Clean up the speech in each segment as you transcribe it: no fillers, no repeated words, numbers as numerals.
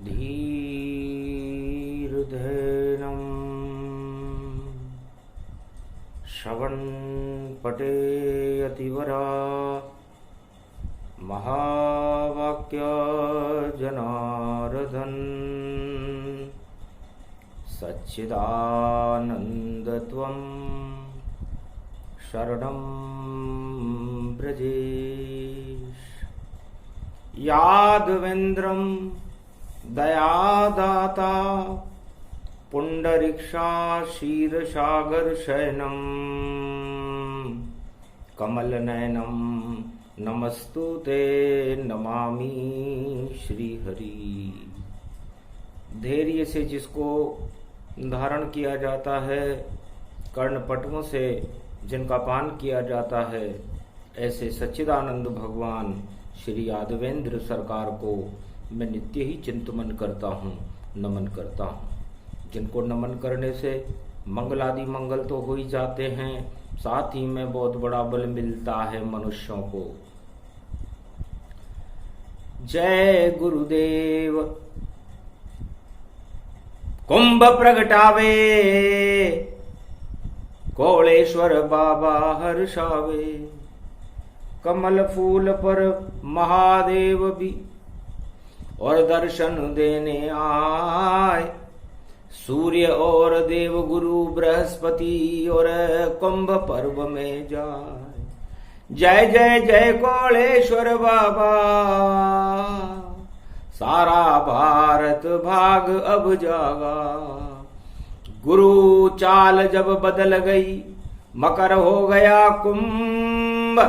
धीर्धेनं श्रवणपटे अतिवरा महावाक्य जनार्दन सच्चिदानन्दत्वं शरणं व्रजेश। यादवेन्द्रं दयादाता पुण्डरीक्षाशीर्षागरशयनं कमलनयनं नमस्तुते नमामि श्रीहरि। धैर्य से जिसको धारण किया जाता है, कर्णपटुओं से जिनका पान किया जाता है, ऐसे सच्चिदानंद भगवान श्री यादवेंद्र सरकार को मैं नित्य ही चिंतन करता हूँ, नमन करता हूँ। जिनको नमन करने से मंगलादि मंगल तो हो ही जाते हैं, साथ ही में बहुत बड़ा बल मिलता है मनुष्यों को। जय गुरुदेव। कुंभ प्रगटावे कोलेश्वर बाबा हर्षावे, कमल फूल पर महादेव भी और दर्शन देने आए। सूर्य और देव गुरु बृहस्पति और कुंभ पर्व में जाए। जय जय जय कोलेश्वर बाबा, सारा भारत भाग अब जागा। गुरु चाल जब बदल गई, मकर हो गया कुंभ,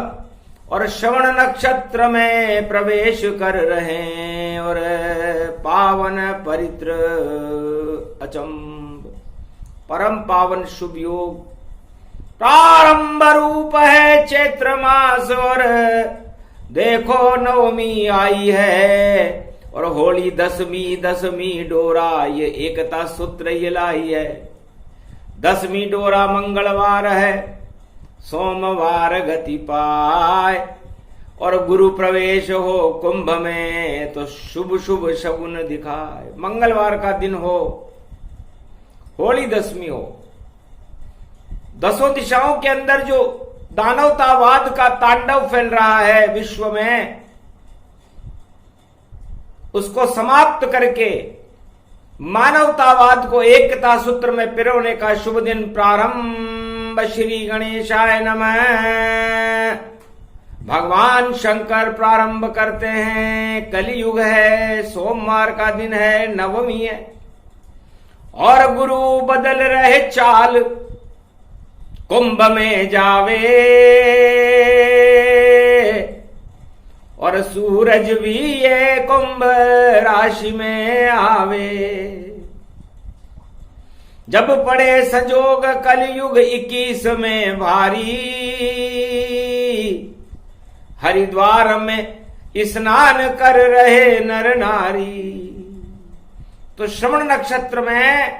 और श्रवण नक्षत्र में प्रवेश कर रहे हैं, और पावन पवित्र अचंब परम पावन शुभ योग प्रारंभ रूप है चैत्र मास। और देखो नवमी आई है और होली दसवीं डोरा ये एकता सूत्र ये लाई है। 10वीं डोरा मंगलवार है, सोमवार गति पाए, और गुरु प्रवेश हो कुंभ में तो शुभ शुभ शगुन दिखाए। मंगलवार का दिन हो, होली 10वीं हो, 10 दिशाओं के अंदर जो दानवतावाद का तांडव फैल रहा है विश्व में, उसको समाप्त करके मानवतावाद को एकता सूत्र में पिरोने का शुभ दिन प्रारंभ। श्री गणेशाय नमः। भगवान शंकर प्रारंभ करते हैं। कलियुग है, सोमवार का दिन है, नवमी है, और गुरु बदल रहे चाल, कुंभ में जावे, और सूरज भी ये कुंभ राशि में आवे। जब पड़े संजोग कलयुग 21 में भारी, हरिद्वार में स्नान कर रहे नर नारी। तो श्रवण नक्षत्र में,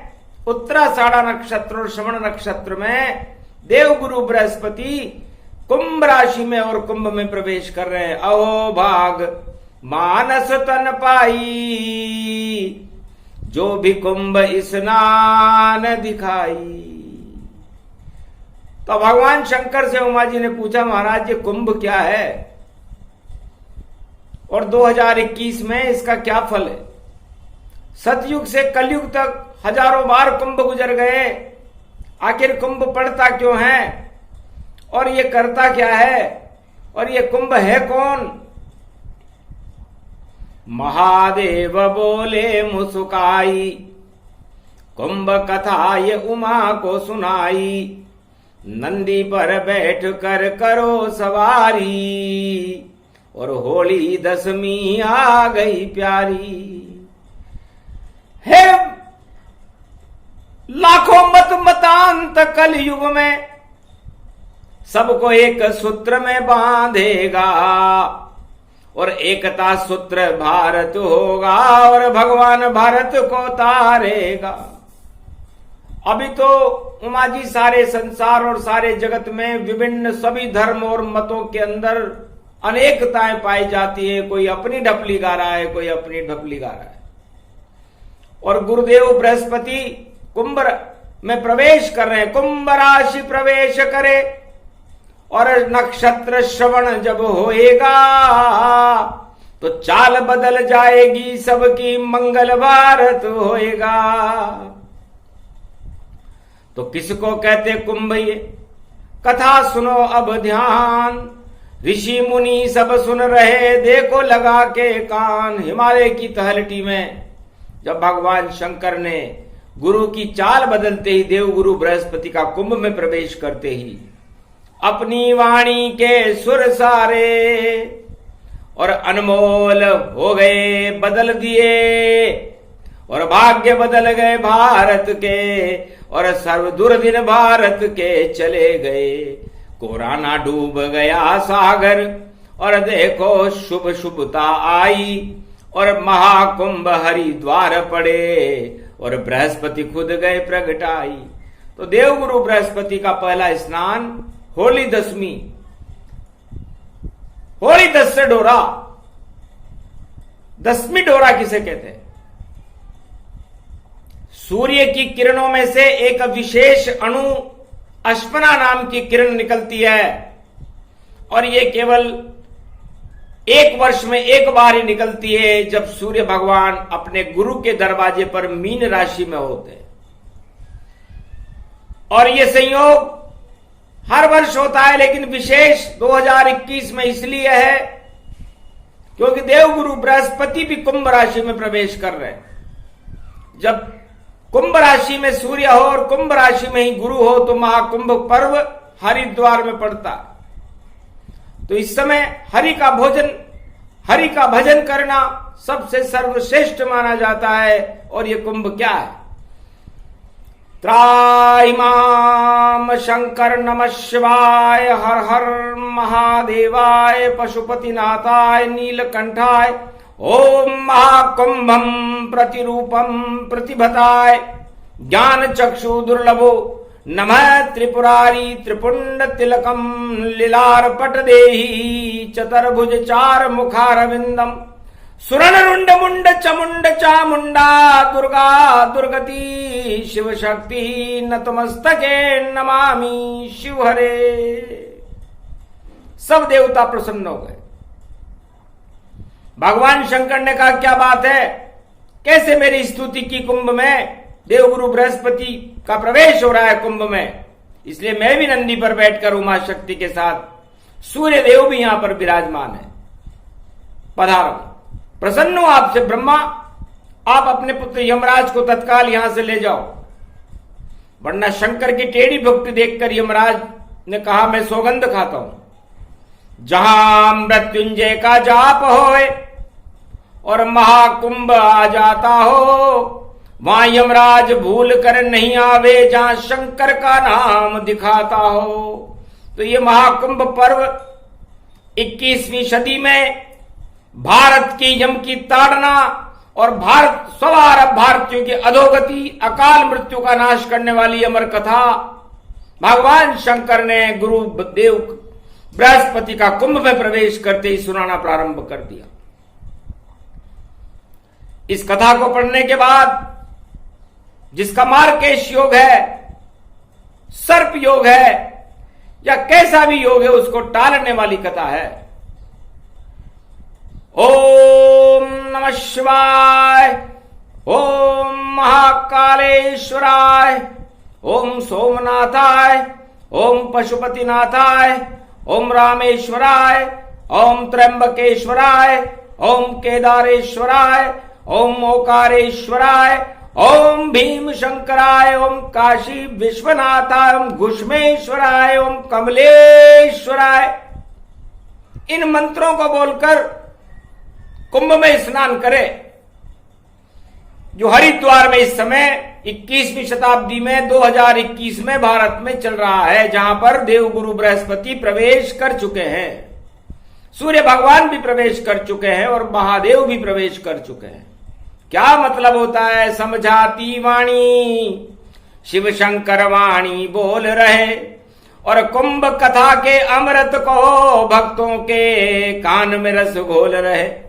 उत्तराषाढ़ा नक्षत्र और श्रवण नक्षत्र में देवगुरु बृहस्पति कुंभ राशि में और कुंभ में प्रवेश कर रहे हैं। अहो भाग मानस तन पाई, जो भी कुंभ स्नान दिखाई। तो भगवान शंकर से उमा जी ने पूछा, महाराज ये कुंभ क्या है और 2021 में इसका क्या फल है? सतयुग से कलयुग तक हजारों बार कुंभ गुजर गए, आखिर कुंभ पड़ता क्यों है और ये करता क्या है, और ये कुंभ है कौन? महादेव बोले मुस्काई, कुंभ कथा ये उमा को सुनाई। नंदी पर बैठ कर करो सवारी, और होली 10वीं आ गई प्यारी। हे लाखों मत मतांत कलयुग में, सबको एक सूत्र में बांधेगा, और एकता सूत्र भारत होगा, और भगवान भारत को तारेगा। अभी तो उमा जी सारे संसार और सारे जगत में विभिन्न सभी धर्म और मतों के अंदर अनेकताएं पाई जाती है। कोई अपनी ढपली गा रहा है, कोई अपनी ढपली गा रहा है। और गुरुदेव बृहस्पति कुंभ में प्रवेश कर रहे हैं। कुंभ राशि प्रवेश करे और नक्षत्र श्रवण जब होएगा तो चाल बदल जाएगी, सबकी मंगल भारत होएगा। तो किसको कहते कुंभ? ये कथा सुनो अब ध्यान, ऋषि मुनि सब सुन रहे, देखो लगा के कान। हिमालय की तहलटी में जब भगवान शंकर ने गुरु की चाल बदलते ही देवगुरु बृहस्पति का कुंभ में प्रवेश करते ही अपनी वाणी के सुर सारे और अनमोल हो गए, बदल दिए, और भाग्य बदल गए भारत के, और सर्व दुर्दिन भारत के चले गए। कोराना डूब गया सागर, और देखो शुभ शुभता आई, और महाकुंभ हरिद्वार पड़े, और बृहस्पति खुद गए प्रगटाई। तो देवगुरु बृहस्पति का पहला स्नान होली दशमी, होली दस से डोरा, दसवीं डोरा किसे कहते हैं? सूर्य की किरणों में से एक विशेष अणु अश्वना नाम की किरण निकलती है, और ये केवल एक वर्ष में एक बार ही निकलती है, जब सूर्य भगवान अपने गुरु के दरवाजे पर मीन राशि में होते हैं। और ये संयोग हर वर्ष होता है, लेकिन विशेष 2021 में इसलिए है क्योंकि देवगुरु बृहस्पति भी कुंभ राशि में प्रवेश कर रहे हैं। जब कुंभ राशि में सूर्य हो और कुंभ राशि में ही गुरु हो तो महाकुंभ पर्व हरिद्वार में पड़ता है। तो इस समय हरि का भजन करना सबसे सर्वश्रेष्ठ माना जाता है। और ये कुंभ क्या है? त्राहिमाम शंकर नमः शिवाय, हर हर महादेवाय, पशुपतिनाथाय, नीलकंठाय, ओम महाकुंभम प्रतिरूपम प्रतिभताय, ज्ञान चक्षु दुर्लभो नमः त्रिपुरारी त्रिपुंड तिलकम, लीलार्पट देहि चतुर्भुज चार मुखारविंदम, सुरण रुंड मुंड चमुंड चामुंडा, दुर्गा दुर्गति शिव शक्ति, नतमस्तके नमामि शिव हरे। सब देवता प्रसन्न हो गए। भगवान शंकर ने कहा क्या बात है, कैसे मेरी स्तुति की कुंभ में? देवगुरु बृहस्पति का प्रवेश हो रहा है कुंभ में, इसलिए मैं भी नंदी पर बैठकर उमा शक्ति के साथ, सूर्य देव भी यहां पर विराजमान है। पधारो, प्रसन्न हूं आपसे ब्रह्मा, आप अपने पुत्र यमराज को तत्काल यहां से ले जाओ, वरना शंकर की टेढ़ी भक्ति देखकर यमराज ने कहा मैं सौगंध खाता हूं, जहां मृत्युंजय का जाप होए और महाकुंभ आ जाता हो, वहां यमराज भूल कर नहीं आवे, जहां शंकर का नाम दिखाता हो। तो ये महाकुंभ पर्व 21वीं सदी में भारत की यम की ताड़ना और भारत सवार भारतीयों की अधोगति, अकाल मृत्यु का नाश करने वाली अमर कथा भगवान शंकर ने गुरु देव बृहस्पति का कुंभ में प्रवेश करते ही सुनाना प्रारंभ कर दिया। इस कथा को पढ़ने के बाद जिसका मार्केश योग है, सर्प योग है, या कैसा भी योग है, उसको टालने वाली कथा है। ओम नमः शिवाय, ओम महाकालेश्वराय, ओम सोमनाथाय, ओम पशुपतिनाथाय, ओम रामेश्वराय, ओम त्र्यंबकेश्वराय, ओम केदारेश्वराय, ओम ओकारेश्वराय, ओम भीम शंकराय, ओम काशी विश्वनाथाय, ओम घुष्मेश्वराय, ओम कमलेश्वराय। इन मंत्रों को बोलकर कुंभ में स्नान करे, जो हरिद्वार में इस समय 21वीं शताब्दी में 2021 में भारत में चल रहा है, जहां पर देवगुरु बृहस्पति प्रवेश कर चुके हैं, सूर्य भगवान भी प्रवेश कर चुके हैं और महादेव भी प्रवेश कर चुके हैं। क्या मतलब होता है? समझाती वाणी शिव शंकर वाणी बोल रहे, और कुंभ कथा के अमृत को भक्तों के कान में रस घोल रहे।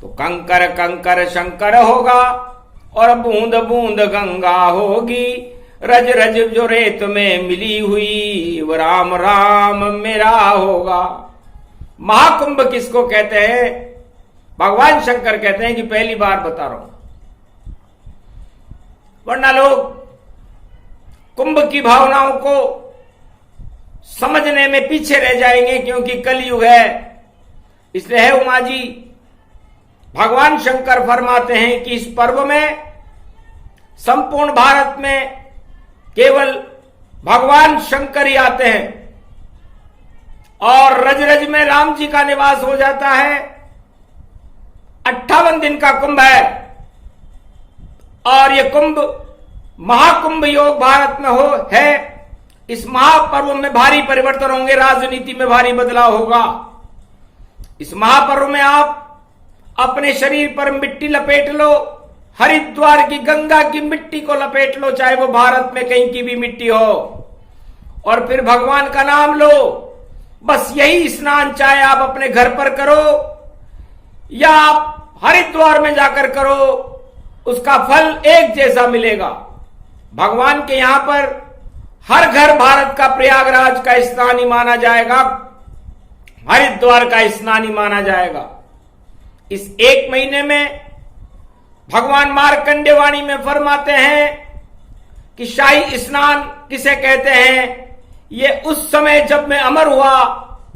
तो कंकर कंकर शंकर होगा, और बूंद बूंद गंगा होगी, रज रज जो रेत में मिली हुई, वो राम राम मेरा होगा। महाकुंभ किसको कहते हैं? भगवान शंकर कहते हैं कि पहली बार बता रहा हूं, वरना लोग कुंभ की भावनाओं को समझने में पीछे रह जाएंगे, क्योंकि कलयुग है। इसलिए है उमा जी, भगवान शंकर फरमाते हैं कि इस पर्व में संपूर्ण भारत में केवल भगवान शंकर ही आते हैं, और रज रज में राम जी का निवास हो जाता है। 58 दिन का कुंभ है, और यह कुंभ महाकुंभ योग भारत में है। इस महापर्व में भारी परिवर्तन होंगे, राजनीति में भारी बदलाव होगा। इस महापर्व में आप अपने शरीर पर मिट्टी लपेट लो, हरिद्वार की गंगा की मिट्टी को लपेट लो, चाहे वो भारत में कहीं की भी मिट्टी हो, और फिर भगवान का नाम लो। बस यही स्नान चाहे आप अपने घर पर करो या आप हरिद्वार में जाकर करो, उसका फल एक जैसा मिलेगा। भगवान के यहां पर हर घर भारत का प्रयागराज का स्नान ही माना जाएगा, हरिद्वार का स्नान ही माना जाएगा। इस एक महीने में भगवान मार्कंडेय वाणी में फरमाते हैं कि शाही स्नान किसे कहते हैं? ये उस समय जब मैं अमर हुआ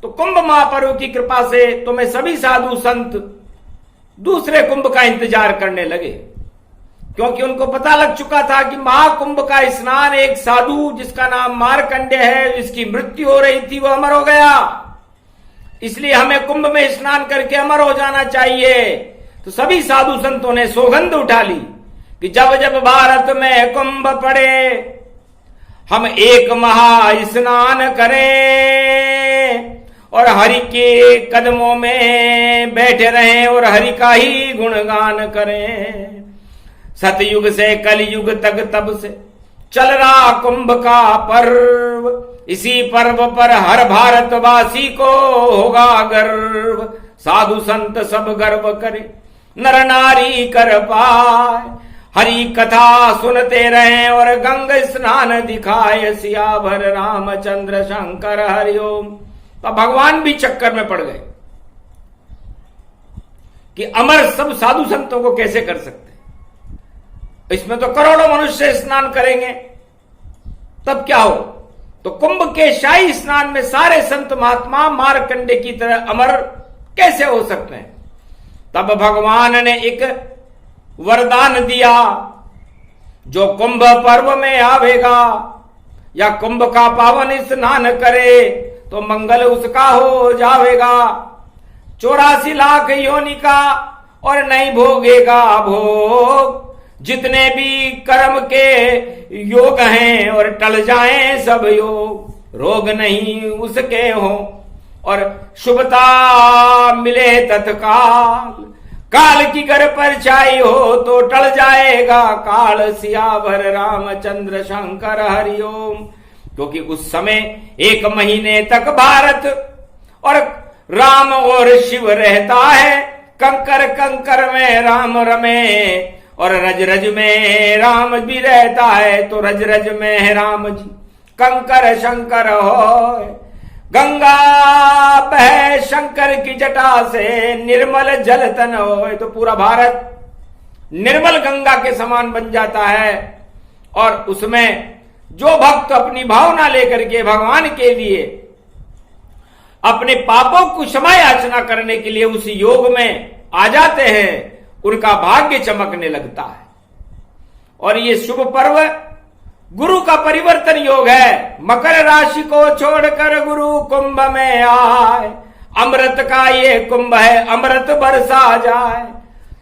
तो कुंभ महापर्व की कृपा से तो मैं सभी साधु संत दूसरे कुंभ का इंतजार करने लगे, क्योंकि उनको पता लग चुका था कि महाकुंभ का स्नान एक साधु जिसका नाम मार्कंडेय है, जिसकी मृत्यु हो रही थी, वो अमर हो गया। इसलिए हमें कुंभ में स्नान करके अमर हो जाना चाहिए। तो सभी साधु संतों ने सौगंध उठा ली कि जब जब भारत में कुंभ पड़े हम एक महा स्नान करें और हरि के कदमों में बैठे रहें और हरि का ही गुणगान करें। सतयुग से कलयुग तक तब से चल रहा कुंभ का पर्व, इसी पर्व पर हर भारतवासी को होगा गर्व। साधु संत सब गर्व करे, नर नारी कर पाए, हरि कथा सुनते रहें और गंग स्नान दिखाए। सियावर रामचंद्र शंकर हरिओम। तो भगवान भी चक्कर में पड़ गए कि अमर सब साधु संतों को कैसे कर सकते, इसमें तो करोड़ों मनुष्य स्नान करेंगे, तब क्या हो? तो कुंभ के शाही स्नान में सारे संत महात्मा मार्कंडेय की तरह अमर कैसे हो सकते हैं? तब भगवान ने एक वरदान दिया, जो कुंभ पर्व में आवेगा या कुंभ का पावन स्नान करे तो मंगल उसका हो जावेगा। 84 लाख योनि का और नहीं भोगेगा भोग, जितने भी कर्म के योग हैं और टल जाएं सब योग। रोग नहीं उसके हो और शुभता मिले तत्काल, काल की घर पर छाई हो तो टल जाएगा काल। सियावर रामचंद्र शंकर हरिओम। क्योंकि उस समय 1 महीने तक भारत और राम और शिव रहता है। कंकर कंकर में राम रमे और रज रज में राम भी रहता है, तो रज रज में है राम जी। कंकर शंकर हो, गंगा बह शंकर की जटा से, निर्मल जल तन हो, तो पूरा भारत निर्मल गंगा के समान बन जाता है। और उसमें जो भक्त अपनी भावना लेकर के भगवान के लिए अपने पापों को क्षमा याचना करने के लिए उस योग में आ जाते हैं, उनका भाग्य चमकने लगता है। और ये शुभ पर्व गुरु का परिवर्तन योग है। मकर राशि को छोड़कर गुरु कुंभ में आए, अमृत का ये कुंभ है, अमृत बरसा जाए।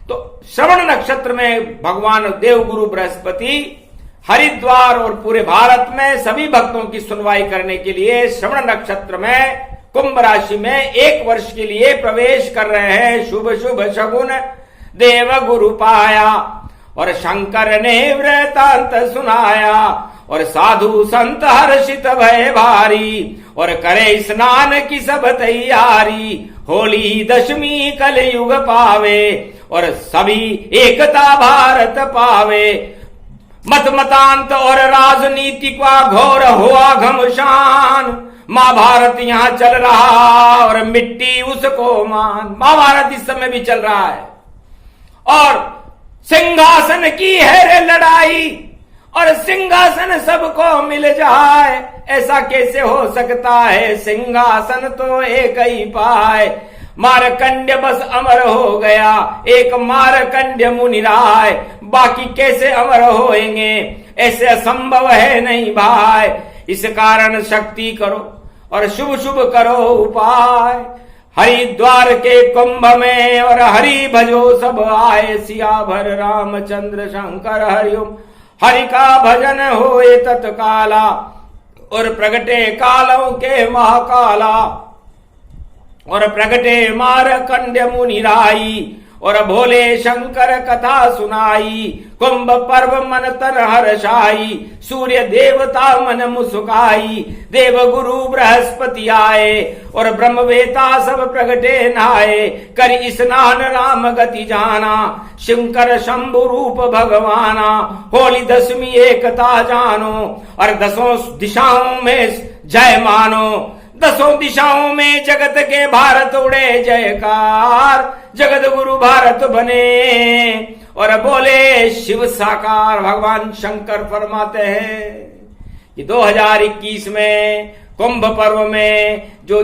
तो श्रवण नक्षत्र में भगवान देवगुरु बृहस्पति हरिद्वार और पूरे भारत में सभी भक्तों की सुनवाई करने के लिए श्रवण नक्षत्र में कुंभ राशि में 1 वर्ष के लिए प्रवेश कर रहे हैं। शुभ शुभ शगुन देव गुरु पाया और शंकर ने वृतांत सुनाया, और साधु संत हर्षित भय भारी, और करे स्नान की सब तैयारी। होली दशमी कलयुग पावे, और सभी एकता भारत पावे। मत मतांत और राजनीति का घोर हुआ घमशान, महाभारत यहाँ चल रहा और मिट्टी उसको मान। महाभारत इस समय भी चल रहा है और सिंहासन की है रे लड़ाई, और सिंहासन सबको मिल जाए, ऐसा कैसे हो सकता है? सिंहासन तो एक ही पाए। मारकंड्य बस अमर हो गया, एक मारकंड्य मुनिराय, बाकी कैसे अमर होएंगे? ऐसे असंभव है नहीं भाई। इस कारण शक्ति करो और शुभ शुभ करो उपाय। हरिद्वार के कुंभ में और हरि भजो सब आए, सियाभर रामचंद्र शंकर हरिओम। हरि का भजन होए तत्काला, और प्रगटे कालों के महाकाला, और प्रगटे मारकंड्य मुनिराई, और भोले शंकर कथा सुनाई। कुंभ पर्व मन तन हर्षाई, सूर्य देवता मन मुस्काई। देव गुरु बृहस्पति आए, और ब्रह्मवेता सब प्रगटे नहाए। कर स्नान राम गति जाना, शंकर शंभु रूप भगवाना। होली दशमी एकता जानो, और दसों दिशाओं में जय मानो। दसों दिशाओं में जगत के भारत उड़े जयकार, जगत गुरु भारत बने और बोले शिव साकार। भगवान शंकर फरमाते हैं कि 2021 में कुंभ पर्व में जो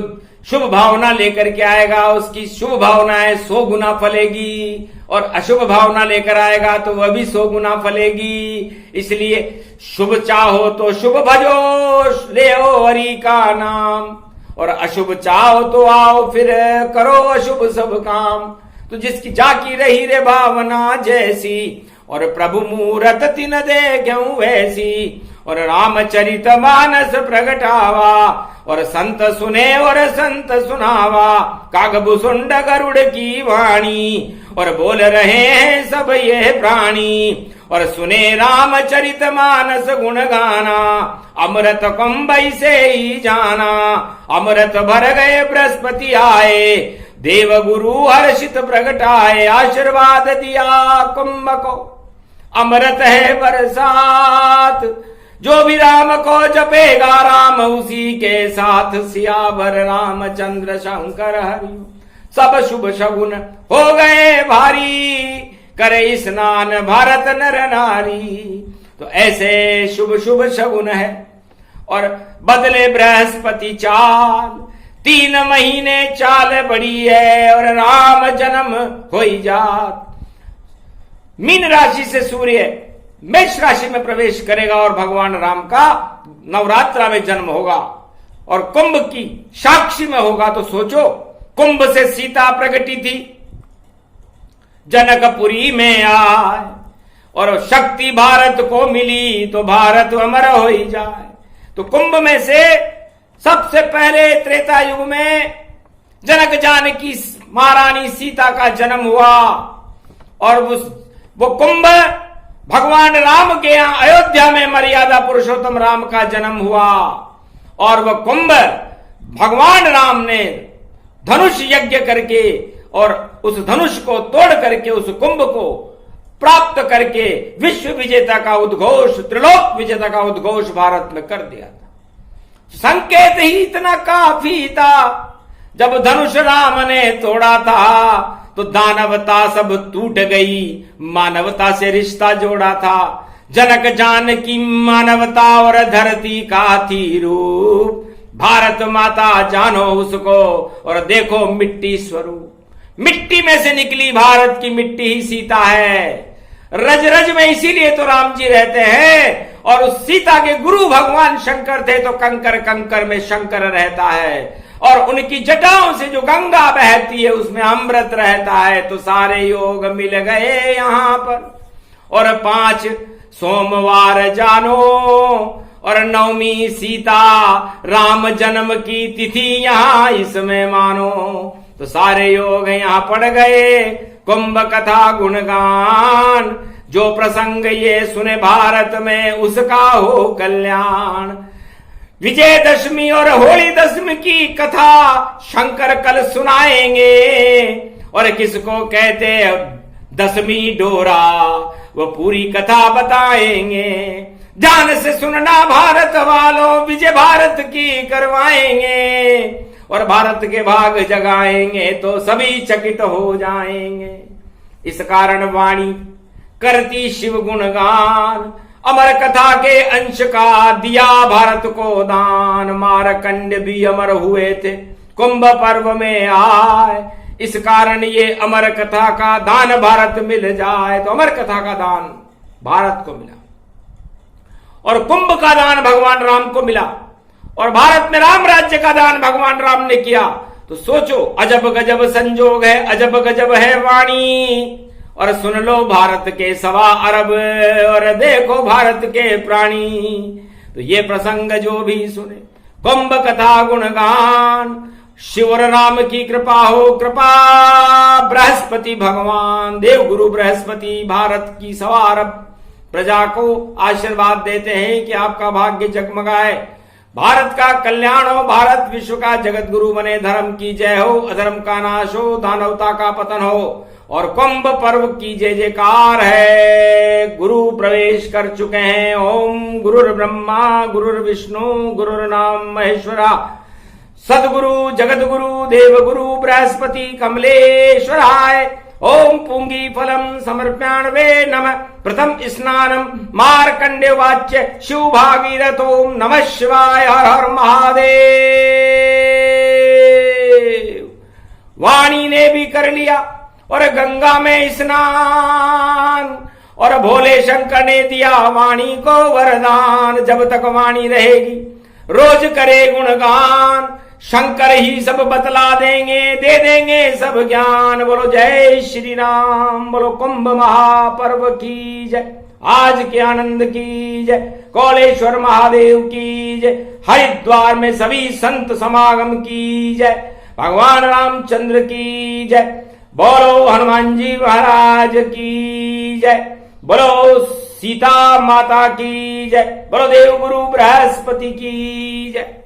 शुभ भावना लेकर के आएगा, उसकी शुभ भावनाएं 100 गुना फलेगी, और अशुभ भावना लेकर आएगा तो वह भी 100 गुना फलेगी। इसलिए शुभ चाहो तो शुभ भजो, ले हरि का नाम, और अशुभ चाहो तो आओ फिर करो अशुभ सब काम। तो जिसकी जाकी रही रे भावना जैसी, और प्रभु मूरत तिन देख्यऊ वैसी। और रामचरित मानस प्रगटावा, और संत सुने और संत सुनावा। कागभुसुंड गरुड़ की वाणी, और बोल रहे हैं सब ये प्राणी। और सुने रामचरित मानस गुण गाना, अमृत कुंभ से ही जाना। अमृत भर गए बृहस्पति आए, देव गुरु हर्षित प्रगटाए। आशीर्वाद दिया कुंभ को, अमृत है बरसात। जो भी राम को जपेगा राम उसी के साथ। सियावर रामचंद्र शंकर हरि, सब शुभ शगुन हो गए भारी। करे स्नान भारत नर नारी। तो ऐसे शुभ शुभ शगुन है, और बदले बृहस्पति चाल। 3 महीने चाल बड़ी है, और राम जन्म हो जात। मीन राशि से सूर्य मेष राशि में प्रवेश करेगा, और भगवान राम का नवरात्रा में जन्म होगा, और कुंभ की साक्षी में होगा। तो सोचो, कुंभ से सीता प्रगटी थी, जनकपुरी में आए, और शक्ति भारत को मिली तो भारत अमर हो ही जाए। तो कुंभ में से सबसे पहले त्रेता युग में जनक जानकी महारानी सीता का जन्म हुआ, और वो कुंभ भगवान राम के यहां अयोध्या में मर्यादा पुरुषोत्तम राम का जन्म हुआ। और वह कुंभ भगवान राम ने धनुष यज्ञ करके, और उस धनुष को तोड़ करके उस कुंभ को प्राप्त करके विश्व विजेता का उद्घोष, त्रिलोक विजेता का उद्घोष भारत में कर दिया था। संकेत ही इतना काफी था। जब धनुष राम ने तोड़ा था तो दानवता सब टूट गई, मानवता से रिश्ता जोड़ा था। जनक जानकी मानवता और धरती का थी रूप। भारत माता जानो उसको, और देखो मिट्टी स्वरूप। मिट्टी में से निकली भारत की मिट्टी ही सीता है। रज रज में इसीलिए तो राम जी रहते हैं, और उस सीता के गुरु भगवान शंकर थे, तो कंकर कंकर में शंकर रहता है। और उनकी जटाओं से जो गंगा बहती है उसमें अमृत रहता है। तो सारे योग मिल गए यहाँ पर। और 5 सोमवार जानो, और 9वीं सीता राम जन्म की तिथि यहाँ इसमें मानो। तो सारे योग यहाँ पड़ गए। कुंभ कथा गुणगान, जो प्रसंग ये सुने भारत में उसका हो कल्याण। विजयदशमी और होली दशमी की कथा शंकर कल सुनाएंगे, और किसको कहते दशमी डोरा वो पूरी कथा बताएंगे। ध्यान से सुनना भारत वालों, विजय भारत की करवाएंगे, और भारत के भाग जगाएंगे तो सभी चकित हो जाएंगे। इस कारण वाणी करती शिव गुणगान, अमर कथा के अंश का दिया भारत को दान। मारकंड भी अमर हुए थे कुंभ पर्व में आए, इस कारण ये अमर कथा का दान भारत मिल जाए। तो अमर कथा का दान भारत को मिला, और कुंभ का दान भगवान राम को मिला, और भारत में राम राज्य का दान भगवान राम ने किया। तो सोचो, अजब गजब संजोग है, अजब गजब है वाणी। और सुन लो भारत के 1.25 अरब, और देखो भारत के प्राणी। तो ये प्रसंग जो भी सुने कुंभ कथा गुणगान, शिव और राम की कृपा हो कृपा। बृहस्पति भगवान देव गुरु बृहस्पति भारत की 1.25 अरब प्रजा को आशीर्वाद देते हैं कि आपका भाग्य जगमगाए, भारत का कल्याण हो, भारत विश्व का जगत गुरु बने, धर्म की जय हो, अधर्म का नाश हो, दानवता का पतन हो। और कुंभ पर्व की जय जयकार है। गुरु प्रवेश कर चुके हैं। ओम गुरुर् ब्रह्मा गुरुर्विष्णु गुरुर्नाम महेश्वरा, सदगुरु जगत गुरु देव गुरु बृहस्पति कमलेश्वराय। ओम पुंगी फलम समर्प्याण्वे नमः। प्रथम स्नानम मार्कंडे वाच्य शिव भागीरथ। ओम नमः शिवाय। हर हर महादेव। वाणी ने भी कर लिया और गंगा में स्नान, और भोले शंकर ने दिया वाणी को वरदान। जब तक वाणी रहेगी रोज करे गुणगान, शंकर ही सब बतला देंगे, दे देंगे सब ज्ञान। बोलो जय श्री राम, बोलो कुंभ महापर्व की जय, आज के आनंद की जय, कौलेश्वर महादेव की जय, हरिद्वार में सभी संत समागम की जय, भगवान रामचंद्र की जय, बोलो हनुमान जी महाराज की जय, बोलो सीता माता की जय, बोलो देव गुरु बृहस्पति की जय।